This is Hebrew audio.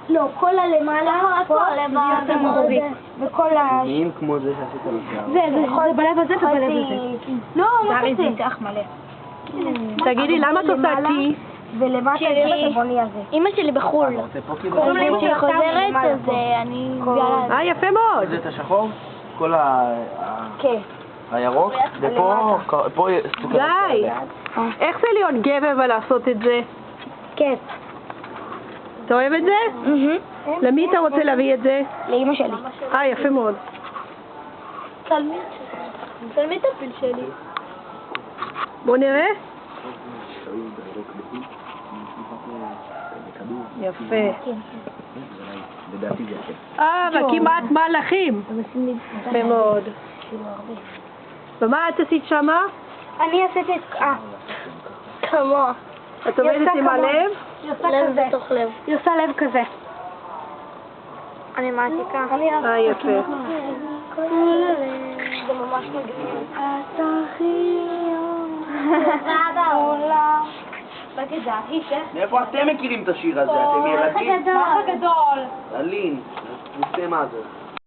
לא, כל הלמעלה, וכל ה... נהיים כמו זה שעשית לשיער. זה בלב הזה ובלב הזה. לא, מה זה? תגידי, למה את עושה טי? ולמטה זה הצבעוני הזה. אמא שלי בחו"ל. קוראים לי כשהיא חוזרת אז אני מביאה יפה מאוד. זה את השחור? כל כן. הירוק? ופה סוכר. די. איך זה להיות גבר ולעשות את זה? כן. אתה אוהב את זה? למי אתה רוצה להביא את זה? לאמא שלי. יפה מאוד. תלמי את הפיל שלי. בוא נראה. יפה. לדעתי זה יפה. וכמעט מלאכים. יפה מאוד. ומה את עשית שמה? אני עשיתי את... כמו. את עובדת עם הלב? לב בתוך לב. היא עושה לב כזה. אני מעתיקה. יפה. זה ממש מגניב. את הכי בעולם. מאיפה אתם מכירים את השיר הזה? אתם ילדים? גדול. אלין, נושא מה זה?